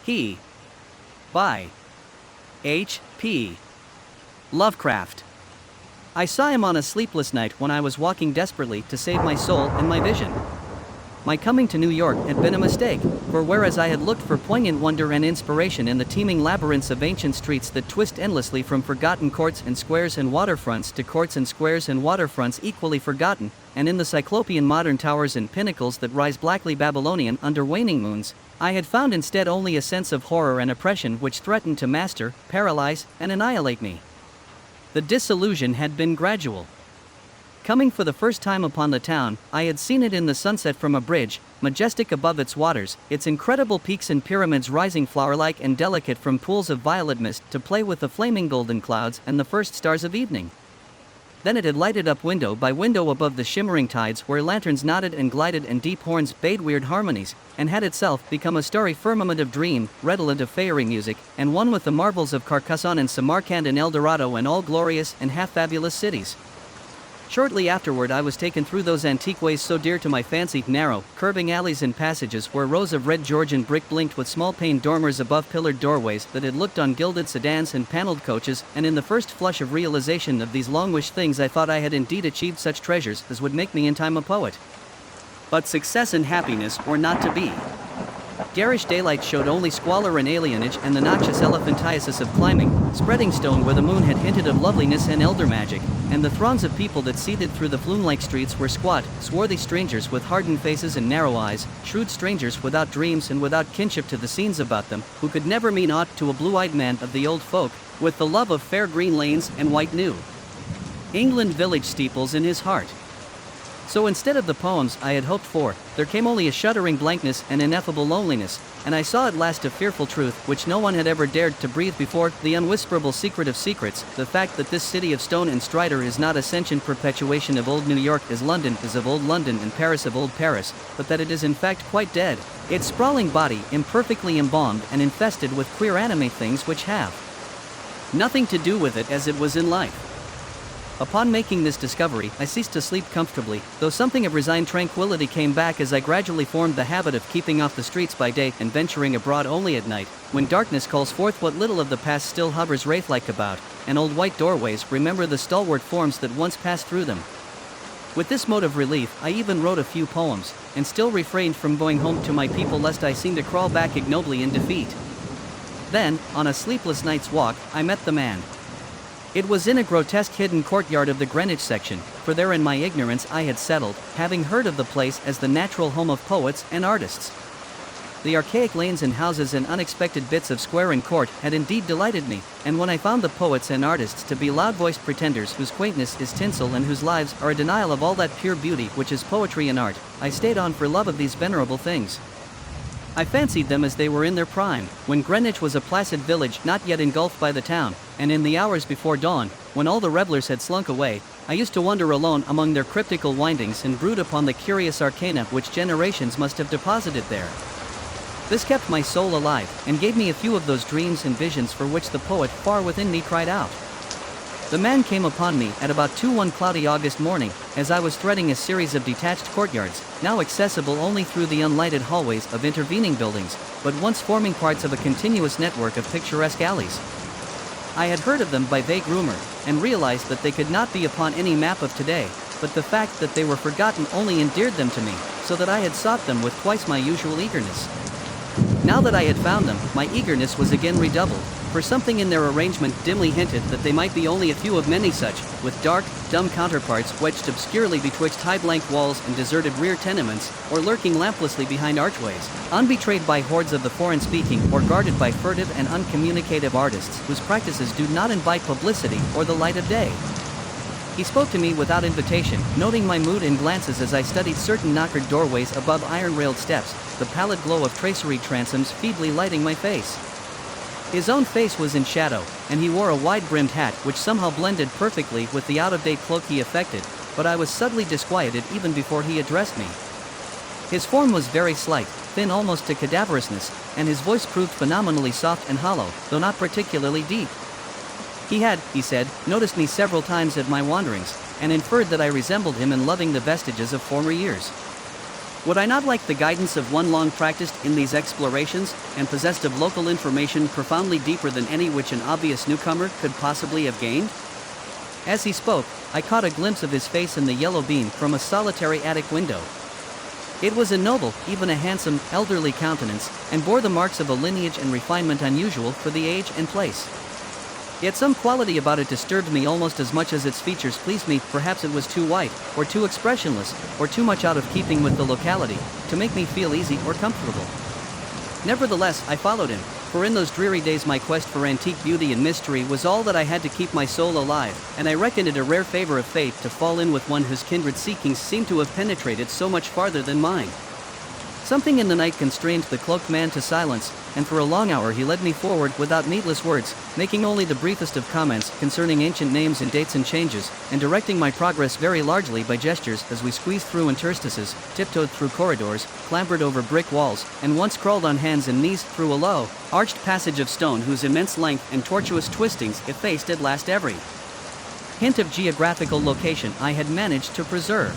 He. By H.P. Lovecraft. I saw him on a sleepless night when I was walking desperately to save my soul and my vision. My coming to New York had been a mistake, for whereas I had looked for poignant wonder and inspiration in the teeming labyrinths of ancient streets that twist endlessly from forgotten courts and squares and waterfronts to courts and squares and waterfronts equally forgotten, and in the cyclopean modern towers and pinnacles that rise blackly Babylonian under waning moons, I had found instead only a sense of horror and oppression which threatened to master, paralyze, and annihilate me. The disillusion had been gradual. Coming for the first time upon the town, I had seen it in the sunset from a bridge, majestic above its waters, its incredible peaks and pyramids rising flower-like and delicate from pools of violet mist to play with the flaming golden clouds and the first stars of evening. Then it had lighted up window by window above the shimmering tides where lanterns nodded and glided and deep horns bayed weird harmonies, and had itself become a starry firmament of dream, redolent of fairy music, and one with the marvels of Carcassonne and Samarkand and El Dorado and all glorious and half-fabulous cities. Shortly afterward I was taken through those antique ways so dear to my fancy, narrow, curving alleys and passages where rows of red Georgian brick blinked with small-paned dormers above pillared doorways that had looked on gilded sedans and paneled coaches, and in the first flush of realization of these long-wished things I thought I had indeed achieved such treasures as would make me in time a poet. But success and happiness were not to be. Garish daylight showed only squalor and alienage and the noxious elephantiasis of climbing, spreading stone where the moon had hinted of loveliness and elder magic, and the throngs of people that seethed through the flume-like streets were squat, swarthy strangers with hardened faces and narrow eyes, shrewd strangers without dreams and without kinship to the scenes about them, who could never mean aught to a blue-eyed man of the old folk, with the love of fair green lanes and white New England village steeples in his heart. So instead of the poems I had hoped for, there came only a shuddering blankness and ineffable loneliness, and I saw at last a fearful truth which no one had ever dared to breathe before, the unwhisperable secret of secrets, the fact that this city of stone and strider is not a sentient perpetuation of old New York as London is of old London and Paris of old Paris, but that it is in fact quite dead, its sprawling body imperfectly embalmed and infested with queer animate things which have nothing to do with it as it was in life. Upon making this discovery, I ceased to sleep comfortably, though something of resigned tranquility came back as I gradually formed the habit of keeping off the streets by day and venturing abroad only at night, when darkness calls forth what little of the past still hovers wraith-like about, and old white doorways remember the stalwart forms that once passed through them. With this mode of relief, I even wrote a few poems, and still refrained from going home to my people lest I seem to crawl back ignobly in defeat. Then, on a sleepless night's walk, I met the man. It was in a grotesque hidden courtyard of the Greenwich section, for there in my ignorance I had settled, having heard of the place as the natural home of poets and artists. The archaic lanes and houses and unexpected bits of square and court had indeed delighted me, and when I found the poets and artists to be loud-voiced pretenders whose quaintness is tinsel and whose lives are a denial of all that pure beauty which is poetry and art, I stayed on for love of these venerable things. I fancied them as they were in their prime, when Greenwich was a placid village not yet engulfed by the town, and in the hours before dawn, when all the revelers had slunk away, I used to wander alone among their cryptical windings and brood upon the curious arcana which generations must have deposited there. This kept my soul alive, and gave me a few of those dreams and visions for which the poet far within me cried out. The man came upon me at about 2 one cloudy August morning, as I was threading a series of detached courtyards, now accessible only through the unlighted hallways of intervening buildings, but once forming parts of a continuous network of picturesque alleys. I had heard of them by vague rumor, and realized that they could not be upon any map of today, but the fact that they were forgotten only endeared them to me, so that I had sought them with twice my usual eagerness. Now that I had found them, my eagerness was again redoubled, for something in their arrangement dimly hinted that they might be only a few of many such, with dark, dumb counterparts wedged obscurely betwixt high blank walls and deserted rear tenements, or lurking lamplessly behind archways, unbetrayed by hordes of the foreign-speaking or guarded by furtive and uncommunicative artists whose practices do not invite publicity or the light of day. He spoke to me without invitation, noting my mood and glances as I studied certain knockered doorways above iron-railed steps, the pallid glow of tracery transoms feebly lighting my face. His own face was in shadow, and he wore a wide-brimmed hat which somehow blended perfectly with the out-of-date cloak he affected, but I was subtly disquieted even before he addressed me. His form was very slight, thin almost to cadaverousness, and his voice proved phenomenally soft and hollow, though not particularly deep. He had, he said, noticed me several times at my wanderings, and inferred that I resembled him in loving the vestiges of former years. Would I not like the guidance of one long practiced in these explorations, and possessed of local information profoundly deeper than any which an obvious newcomer could possibly have gained? As he spoke, I caught a glimpse of his face in the yellow beam from a solitary attic window. It was a noble, even a handsome, elderly countenance, and bore the marks of a lineage and refinement unusual for the age and place. Yet some quality about it disturbed me almost as much as its features pleased me. Perhaps it was too white, or too expressionless, or too much out of keeping with the locality, to make me feel easy or comfortable. Nevertheless, I followed him, for in those dreary days my quest for antique beauty and mystery was all that I had to keep my soul alive, and I reckoned it a rare favor of fate to fall in with one whose kindred seekings seemed to have penetrated so much farther than mine. Something in the night constrained the cloaked man to silence, and for a long hour he led me forward without needless words, making only the briefest of comments concerning ancient names and dates and changes, and directing my progress very largely by gestures as we squeezed through interstices, tiptoed through corridors, clambered over brick walls, and once crawled on hands and knees through a low, arched passage of stone whose immense length and tortuous twistings effaced at last every hint of geographical location I had managed to preserve.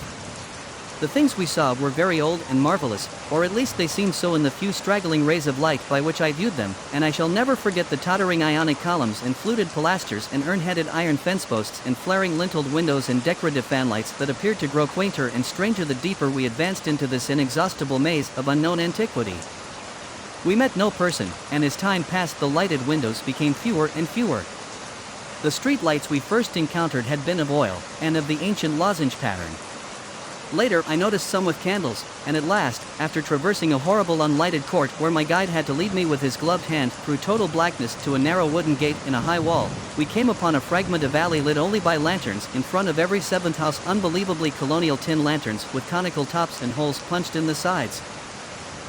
The things we saw were very old and marvelous, or at least they seemed so in the few straggling rays of light by which I viewed them, and I shall never forget the tottering Ionic columns and fluted pilasters and urn-headed iron fence posts and flaring linteled windows and decorative fanlights that appeared to grow quainter and stranger the deeper we advanced into this inexhaustible maze of unknown antiquity. We met no person, and as time passed the lighted windows became fewer and fewer. The street lights we first encountered had been of oil, and of the ancient lozenge pattern. Later I noticed some with candles, and at last, after traversing a horrible unlighted court where my guide had to lead me with his gloved hand through total blackness to a narrow wooden gate in a high wall, we came upon a fragment of alley lit only by lanterns in front of every seventh house, unbelievably colonial tin lanterns with conical tops and holes punched in the sides.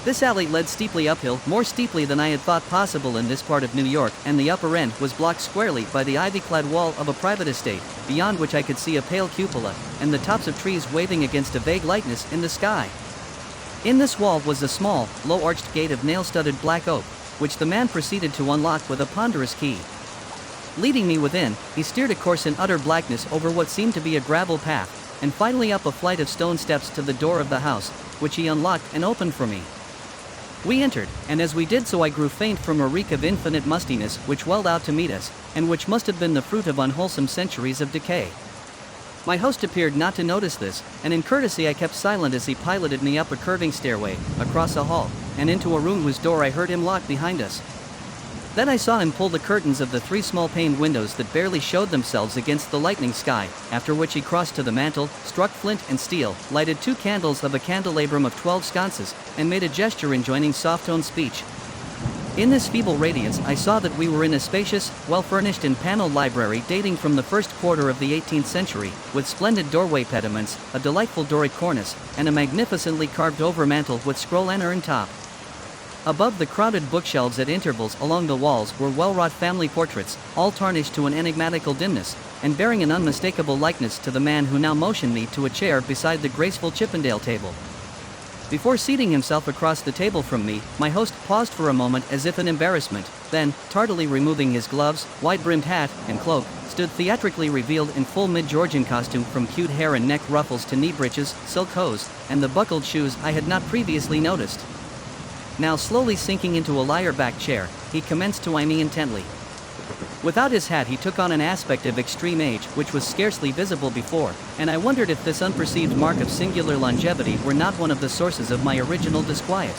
This alley led steeply uphill, more steeply than I had thought possible in this part of New York, and the upper end was blocked squarely by the ivy-clad wall of a private estate, beyond which I could see a pale cupola, and the tops of trees waving against a vague lightness in the sky. In this wall was a small, low-arched gate of nail-studded black oak, which the man proceeded to unlock with a ponderous key. Leading me within, he steered a course in utter blackness over what seemed to be a gravel path, and finally up a flight of stone steps to the door of the house, which he unlocked and opened for me. We entered, and as we did so I grew faint from a reek of infinite mustiness which welled out to meet us, and which must have been the fruit of unwholesome centuries of decay. My host appeared not to notice this, and in courtesy I kept silent as he piloted me up a curving stairway, across a hall, and into a room whose door I heard him lock behind us. Then I saw him pull the curtains of the 3 small-paned windows that barely showed themselves against the lightning sky, after which he crossed to the mantel, struck flint and steel, lighted 2 candles of a candelabrum of 12 sconces, and made a gesture enjoining soft-toned speech. In this feeble radiance I saw that we were in a spacious, well-furnished and paneled library dating from the first quarter of the 18th century, with splendid doorway pediments, a delightful Doric cornice, and a magnificently carved overmantel with scroll and urn top. Above the crowded bookshelves at intervals along the walls were well-wrought family portraits, all tarnished to an enigmatical dimness, and bearing an unmistakable likeness to the man who now motioned me to a chair beside the graceful Chippendale table. Before seating himself across the table from me, my host paused for a moment as if in embarrassment, then, tardily removing his gloves, wide-brimmed hat, and cloak, stood theatrically revealed in full mid-Georgian costume from queued hair and neck ruffles to knee breeches, silk hose, and the buckled shoes I had not previously noticed. Now slowly sinking into a lyre-backed chair, he commenced to eye me intently. Without his hat he took on an aspect of extreme age which was scarcely visible before, and I wondered if this unperceived mark of singular longevity were not one of the sources of my original disquiet.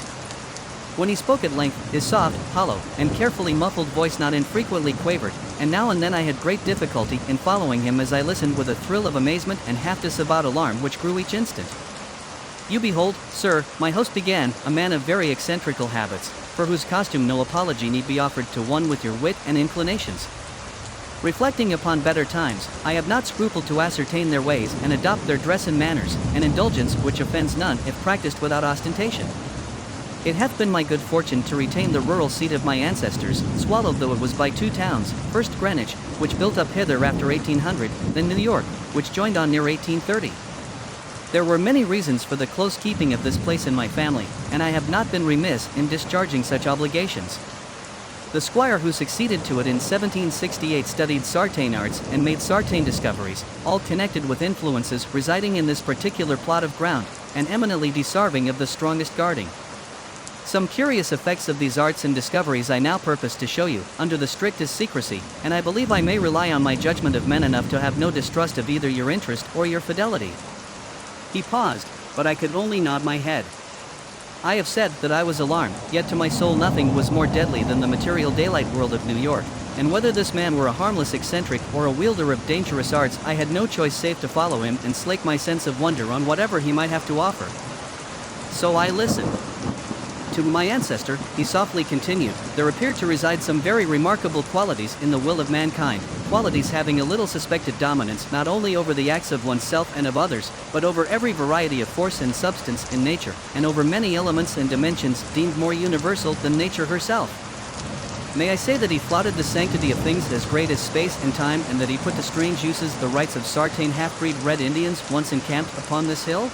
When he spoke at length, his soft, hollow, and carefully muffled voice not infrequently quavered, and now and then I had great difficulty in following him as I listened with a thrill of amazement and half-disavowed alarm which grew each instant. "You behold, sir," my host began, "a man of very eccentrical habits, for whose costume no apology need be offered to one with your wit and inclinations. Reflecting upon better times, I have not scrupled to ascertain their ways and adopt their dress and manners, an indulgence which offends none if practiced without ostentation. It hath been my good fortune to retain the rural seat of my ancestors, swallowed though it was by 2 towns, first Greenwich, which built up hither after 1800, then New York, which joined on near 1830. There were many reasons for the close keeping of this place in my family, and I have not been remiss in discharging such obligations. The squire who succeeded to it in 1768 studied Sartain arts and made Sartain discoveries, all connected with influences residing in this particular plot of ground, and eminently deserving of the strongest guarding. Some curious effects of these arts and discoveries I now purpose to show you, under the strictest secrecy, and I believe I may rely on my judgment of men enough to have no distrust of either your interest or your fidelity." He paused, but I could only nod my head. I have said that I was alarmed, yet to my soul nothing was more deadly than the material daylight world of New York, and whether this man were a harmless eccentric or a wielder of dangerous arts, I had no choice save to follow him and slake my sense of wonder on whatever he might have to offer. So I listened. "To my ancestor," he softly continued, "there appeared to reside some very remarkable qualities in the will of mankind, qualities having a little suspected dominance not only over the acts of oneself and of others, but over every variety of force and substance in nature, and over many elements and dimensions deemed more universal than nature herself. May I say that he flaunted the sanctity of things as great as space and time, and that he put to strange uses the rights of certain half-breed Red Indians once encamped upon this hill?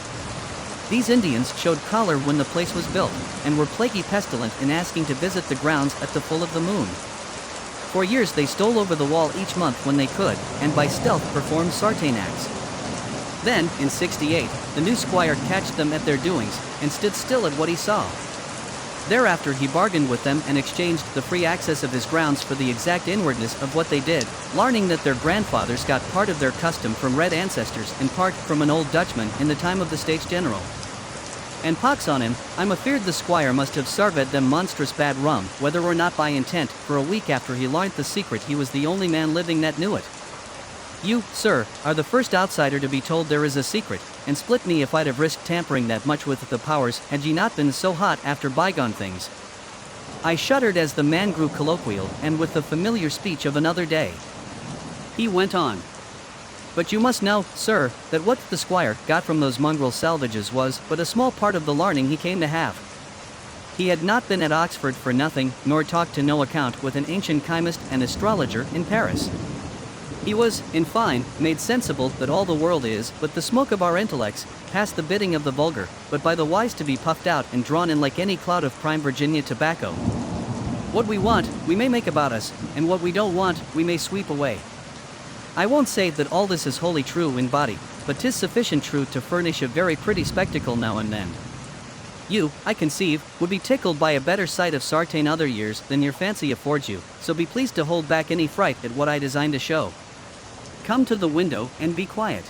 These Indians showed color when the place was built, and were plaguey pestilent in asking to visit the grounds at the full of the moon. For years they stole over the wall each month when they could, and by stealth performed certain acts. Then, in '68, the new squire catched them at their doings, and stood still at what he saw. Thereafter he bargained with them and exchanged the free access of his grounds for the exact inwardness of what they did, learning that their grandfathers got part of their custom from red ancestors and part from an old Dutchman in the time of the States General. And pox on him, I'm afeard the squire must have served them monstrous bad rum, whether or not by intent, for a week after he learnt the secret he was the only man living that knew it. You, sir, are the first outsider to be told there is a secret, and split me if I'd have risked tampering that much with the powers had ye not been so hot after bygone things." I shuddered as the man grew colloquial and with the familiar speech of another day. He went on. "But you must know, sir, that what the squire got from those mongrel salvages was but a small part of the learning he came to have. He had not been at Oxford for nothing, nor talked to no account with an ancient chymist and astrologer in Paris. He was, in fine, made sensible that all the world is but the smoke of our intellects, past the bidding of the vulgar, but by the wise to be puffed out and drawn in like any cloud of prime Virginia tobacco. What we want, we may make about us, and what we don't want, we may sweep away. I won't say that all this is wholly true in body, but 'tis sufficient true to furnish a very pretty spectacle now and then. You, I conceive, would be tickled by a better sight of certain other years than your fancy affords you, so be pleased to hold back any fright at what I design to show. Come to the window and be quiet."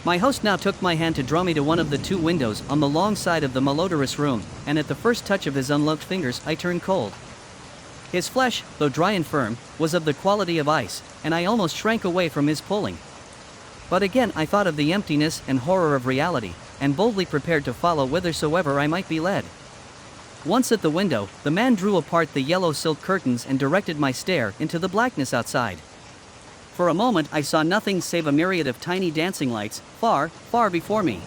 My host now took my hand to draw me to one of the two windows on the long side of the malodorous room, and at the first touch of his unloved fingers I turned cold. His flesh, though dry and firm, was of the quality of ice, and I almost shrank away from his pulling. But again I thought of the emptiness and horror of reality, and boldly prepared to follow whithersoever I might be led. Once at the window, the man drew apart the yellow silk curtains and directed my stare into the blackness outside. For a moment I saw nothing save a myriad of tiny dancing lights, far, far before me.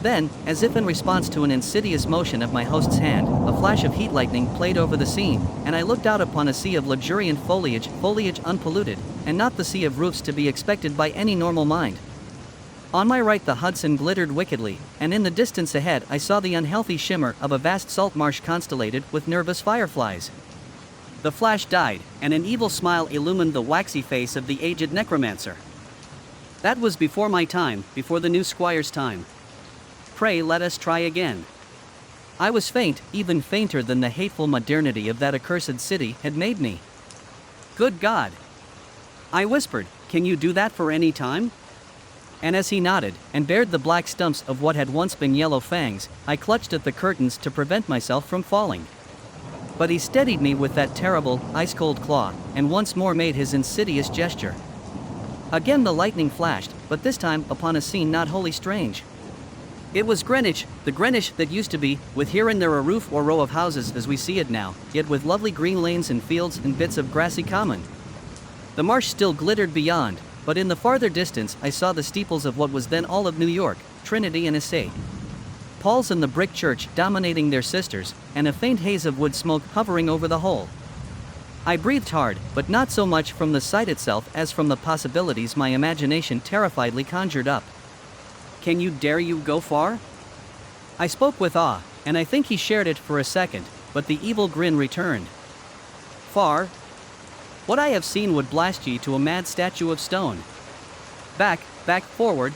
Then, as if in response to an insidious motion of my host's hand, a flash of heat lightning played over the scene, and I looked out upon a sea of luxuriant foliage unpolluted, and not the sea of roofs to be expected by any normal mind. On my right the Hudson glittered wickedly, and in the distance ahead I saw the unhealthy shimmer of a vast salt marsh constellated with nervous fireflies. The flash died, and an evil smile illumined the waxy face of the aged necromancer. That was before my time, before the new squire's time. Pray let us try again. I was faint, even fainter than the hateful modernity of that accursed city had made me. Good God! I whispered, "Can you do that for any time?" And as he nodded, and bared the black stumps of what had once been yellow fangs, I clutched at the curtains to prevent myself from falling. But he steadied me with that terrible, ice-cold claw, and once more made his insidious gesture. Again the lightning flashed, but this time upon a scene not wholly strange. It was Greenwich, the Greenwich that used to be, with here and there a roof or row of houses as we see it now, yet with lovely green lanes and fields and bits of grassy common. The marsh still glittered beyond, but in the farther distance I saw the steeples of what was then all of New York, Trinity and St. Paul's and the brick church dominating their sisters, and a faint haze of wood smoke hovering over the whole. I breathed hard, but not so much from the sight itself as from the possibilities my imagination terrifiedly conjured up. "Can you go far?" I spoke with awe, and I think he shared it for a second, but the evil grin returned. "Far? What I have seen would blast ye to a mad statue of stone. Back, forward,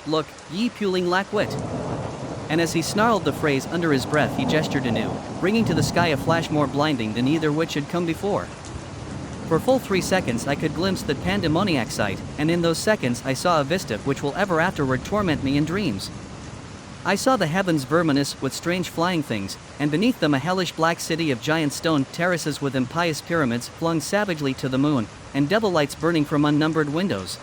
look, ye puling lack wit." And as he snarled the phrase under his breath, he gestured anew, bringing to the sky a flash more blinding than either which had come before. For full 3 seconds I could glimpse that pandemoniac sight, and in those seconds I saw a vista which will ever afterward torment me in dreams. I saw the heavens verminous with strange flying things, and beneath them a hellish black city of giant stone terraces with impious pyramids flung savagely to the moon, and devil lights burning from unnumbered windows.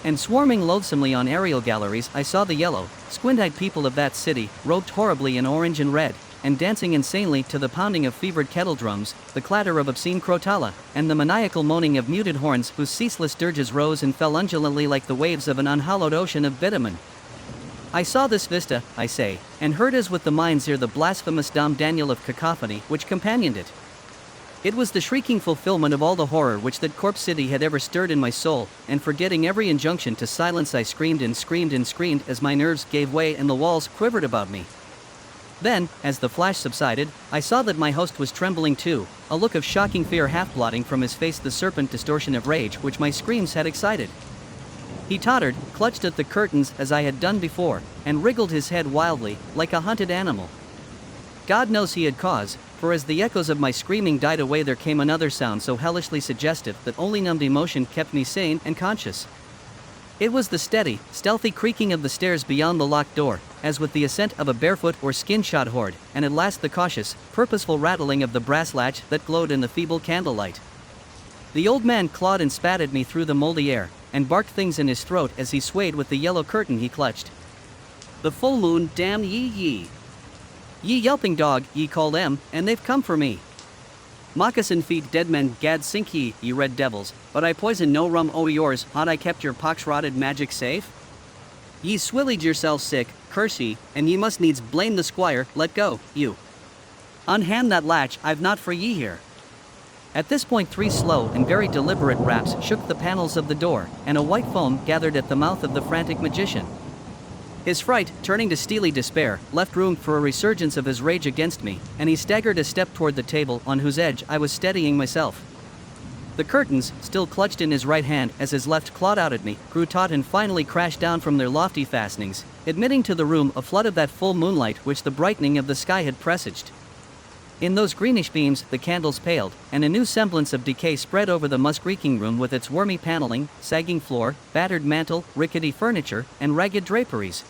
And swarming loathsomely on aerial galleries I saw the yellow, squint-eyed people of that city, robed horribly in orange and red, and dancing insanely to the pounding of fevered kettle drums, the clatter of obscene crotala, and the maniacal moaning of muted horns whose ceaseless dirges rose and fell undulantly like the waves of an unhallowed ocean of bitumen. I saw this vista, I say, and heard as with the mind's ear the blasphemous Dom Daniel of cacophony which companioned it. It was the shrieking fulfillment of all the horror which that corpse city had ever stirred in my soul, and forgetting every injunction to silence I screamed and screamed and screamed as my nerves gave way and the walls quivered about me. Then, as the flash subsided, I saw that my host was trembling too, a look of shocking fear half-blotting from his face the serpent distortion of rage which my screams had excited. He tottered, clutched at the curtains as I had done before, and wriggled his head wildly, like a hunted animal. God knows he had cause, for as the echoes of my screaming died away there came another sound so hellishly suggestive that only numbed emotion kept me sane and conscious. It was the steady, stealthy creaking of the stairs beyond the locked door, as with the ascent of a barefoot or skin-shod horde, and at last the cautious, purposeful rattling of the brass latch that glowed in the feeble candlelight. The old man clawed and spat at me through the moldy air, and barked things in his throat as he swayed with the yellow curtain he clutched. The full moon, damn ye. Ye yelping dog, ye call them, and they've come for me. Moccasin feet dead men, gad sink ye red devils, but I poison no rum o' yours, had I kept your pox-rotted magic safe? Ye swillied yourselves sick, curse ye, and ye must needs blame the squire, let go, you. Unhand that latch, I've not for ye here. At this point 3 slow and very deliberate raps shook the panels of the door, and a white foam gathered at the mouth of the frantic magician. His fright, turning to steely despair, left room for a resurgence of his rage against me, and he staggered a step toward the table on whose edge I was steadying myself. The curtains, still clutched in his right hand as his left clawed out at me, grew taut and finally crashed down from their lofty fastenings, admitting to the room a flood of that full moonlight which the brightening of the sky had presaged. In those greenish beams the candles paled, and a new semblance of decay spread over the musk-reeking room with its wormy paneling, sagging floor, battered mantel, rickety furniture, and ragged draperies.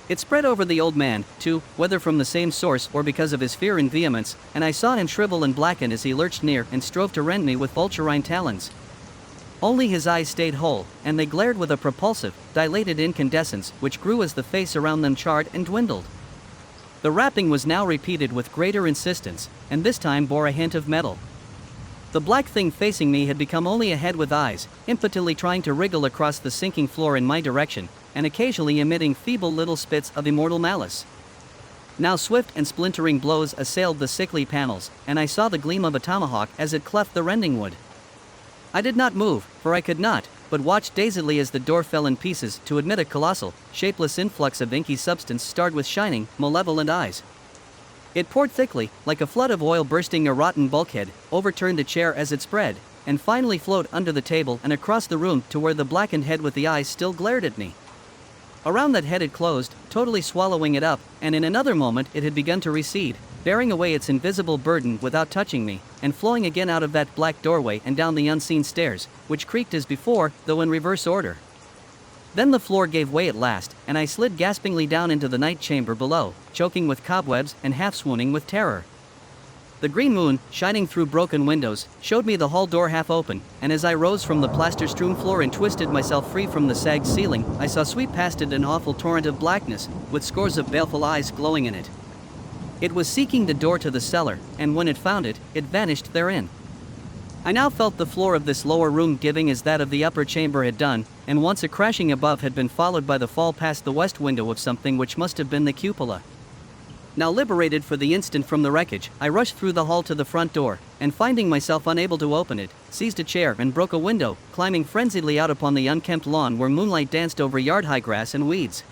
It spread over the old man, too, whether from the same source or because of his fear and vehemence, and I saw him shrivel and blacken as he lurched near and strove to rend me with vulturine talons. Only his eyes stayed whole, and they glared with a propulsive, dilated incandescence which grew as the face around them charred and dwindled. The rapping was now repeated with greater insistence, and this time bore a hint of metal. The black thing facing me had become only a head with eyes, impotently trying to wriggle across the sinking floor in my direction, and occasionally emitting feeble little spits of immortal malice. Now swift and splintering blows assailed the sickly panels, and I saw the gleam of a tomahawk as it cleft the rending wood. I did not move, for I could not, but watched dazedly as the door fell in pieces to admit a colossal, shapeless influx of inky substance starred with shining, malevolent eyes. It poured thickly, like a flood of oil bursting a rotten bulkhead, overturned the chair as it spread, and finally flowed under the table and across the room to where the blackened head with the eyes still glared at me. Around that head it closed, totally swallowing it up, and in another moment it had begun to recede, bearing away its invisible burden without touching me, and flowing again out of that black doorway and down the unseen stairs, which creaked as before, though in reverse order. Then the floor gave way at last, and I slid gaspingly down into the night chamber below, choking with cobwebs and half-swooning with terror. The green moon, shining through broken windows, showed me the hall door half open, and as I rose from the plaster-strewn floor and twisted myself free from the sagged ceiling, I saw sweep past it an awful torrent of blackness, with scores of baleful eyes glowing in it. It was seeking the door to the cellar, and when it found it, it vanished therein. I now felt the floor of this lower room giving as that of the upper chamber had done, and once a crashing above had been followed by the fall past the west window of something which must have been the cupola. Now liberated for the instant from the wreckage, I rushed through the hall to the front door, and finding myself unable to open it, seized a chair and broke a window, climbing frenziedly out upon the unkempt lawn where moonlight danced over yard-high grass and weeds.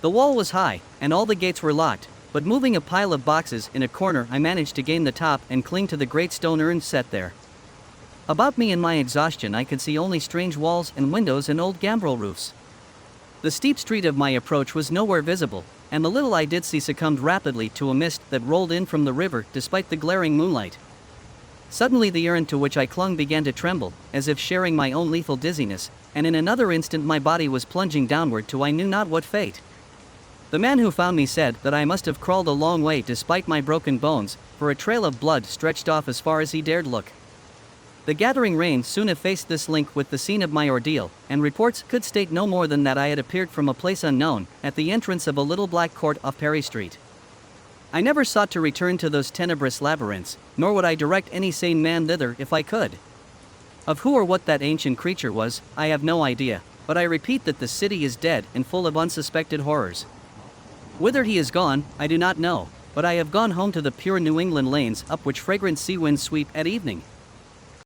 The wall was high, and all the gates were locked, but moving a pile of boxes in a corner I managed to gain the top and cling to the great stone urn set there. About me in my exhaustion I could see only strange walls and windows and old gambrel roofs. The steep street of my approach was nowhere visible, and the little I did see succumbed rapidly to a mist that rolled in from the river despite the glaring moonlight. Suddenly the urn to which I clung began to tremble, as if sharing my own lethal dizziness, and in another instant my body was plunging downward to I knew not what fate. The man who found me said that I must have crawled a long way despite my broken bones, for a trail of blood stretched off as far as he dared look. The gathering rain soon effaced this link with the scene of my ordeal, and reports could state no more than that I had appeared from a place unknown, at the entrance of a little black court off Perry Street. I never sought to return to those tenebrous labyrinths, nor would I direct any sane man thither if I could. Of who or what that ancient creature was, I have no idea, but I repeat that the city is dead and full of unsuspected horrors. Whither he is gone, I do not know, but I have gone home to the pure New England lanes up which fragrant sea winds sweep at evening.